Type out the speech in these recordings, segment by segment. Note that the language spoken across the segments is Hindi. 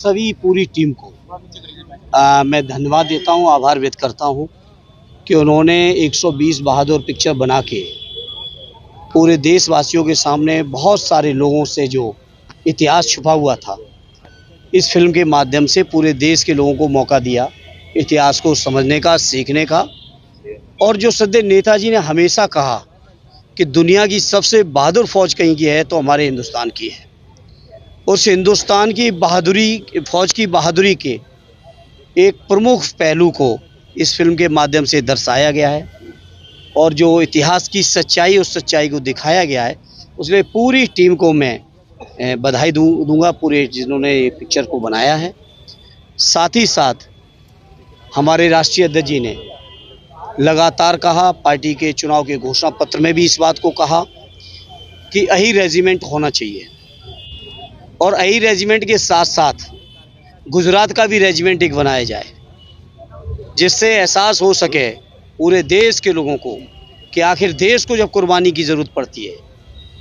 सभी पूरी टीम को मैं धन्यवाद देता हूं, आभार व्यक्त करता हूं कि उन्होंने 120 बहादुर पिक्चर बना के पूरे देशवासियों के सामने बहुत सारे लोगों से जो इतिहास छुपा हुआ था, इस फिल्म के माध्यम से पूरे देश के लोगों को मौका दिया इतिहास को समझने का, सीखने का। और जो सदैव नेताजी ने हमेशा कहा कि दुनिया की सबसे बहादुर फौज कहीं की है तो हमारे हिंदुस्तान की है। उस हिंदुस्तान की बहादुरी, फौज की बहादुरी के एक प्रमुख पहलू को इस फिल्म के माध्यम से दर्शाया गया है और जो इतिहास की सच्चाई, उस सच्चाई को दिखाया गया है। उसलिए पूरी टीम को मैं बधाई दूंगा, पूरे जिन्होंने ये पिक्चर को बनाया है। साथ ही साथ हमारे राष्ट्रीय अध्यक्ष जी ने लगातार कहा, पार्टी के चुनाव के घोषणा पत्र में भी इस बात को कहा कि अही रेजिमेंट होना चाहिए और अही रेजिमेंट के साथ साथ गुजरात का भी रेजिमेंट एक बनाया जाए, जिससे एहसास हो सके पूरे देश के लोगों को कि आखिर देश को जब कुर्बानी की ज़रूरत पड़ती है,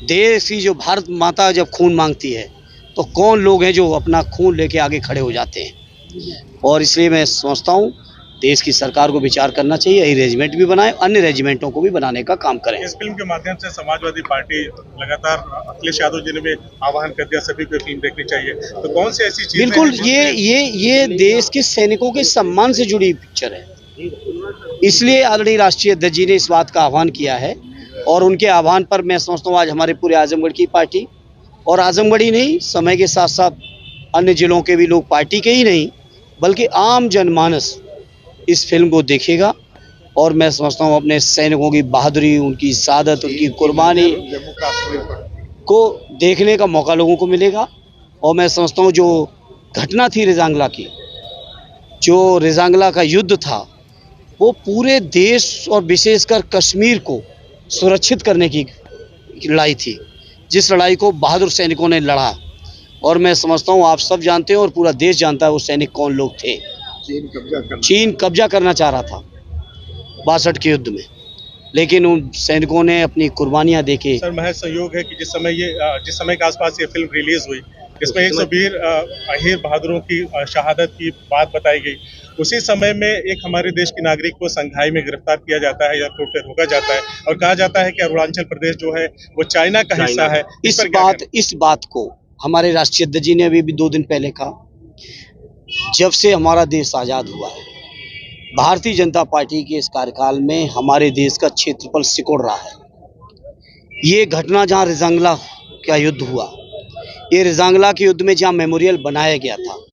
देश की जो भारत माता जब खून मांगती है, तो कौन लोग हैं जो अपना खून लेके आगे खड़े हो जाते हैं। और इसलिए मैं समझता हूँ देश की सरकार को विचार करना चाहिए, यही रेजिमेंट भी बनाए, अन्य रेजिमेंटों को भी बनाने का काम करें। इस फिल्म के माध्यम से समाजवादी पार्टी लगातार अखिलेश यादव जी ने भी आह्वान कर दिया सभी को फिल्म देखनी चाहिए, तो कौन सी ऐसी चीजें? बिल्कुल, ये देश के सैनिकों के सम्मान से जुड़ी पिक्चर है, इसलिए आदरणीय राष्ट्रीय अध्यक्ष जी ने इस बात का आह्वान किया है। और उनके आह्वान पर मैं समझता हूँ आज हमारे पूरे आजमगढ़ की पार्टी, और आजमगढ़ ही नहीं, समय के साथ साथ अन्य जिलों के भी लोग, पार्टी के ही नहीं बल्कि आम जनमानस इस फिल्म को देखेगा। और मैं समझता हूँ अपने सैनिकों की बहादुरी, उनकी शहादत, उनकी कुर्बानी को देखने का मौका लोगों को मिलेगा। और मैं समझता हूँ जो घटना थी रेजांगला की, जो रेजांगला का युद्ध था, वो पूरे देश और विशेषकर कश्मीर को सुरक्षित करने की लड़ाई थी, जिस लड़ाई को बहादुर सैनिकों ने लड़ा। और मैं समझता हूँ आप सब जानते हैं और पूरा देश जानता है वो सैनिक कौन लोग थे। चीन कब्जा करना चाह रहा था 62 के युद्ध में, लेकिन उन सैनिकों ने अपनी कुर्बानियां देके। सर, महज संयोग है कि जिस समय के आसपास ये फिल्म रिलीज हुई, इसमें 120 अहीर बहादुरों की शहादत की बात बताई गई, उसी समय में एक हमारे देश के नागरिक को संघाई में गिरफ्तार किया जाता है, एयरपोर्ट पे रोका जाता है और कहा जाता है कि अरुणाचल प्रदेश जो है वो चाइना का हिस्सा है। इस बात को हमारे राष्ट्रीय अध्यक्ष जी ने अभी भी 2 दिन पहले कहा। जब से हमारा देश आज़ाद हुआ है, भारतीय जनता पार्टी के इस कार्यकाल में हमारे देश का क्षेत्रफल सिकुड़ रहा है। ये घटना जहाँ रेजांगला का युद्ध हुआ, ये रेजांगला के युद्ध में जहाँ मेमोरियल बनाया गया था,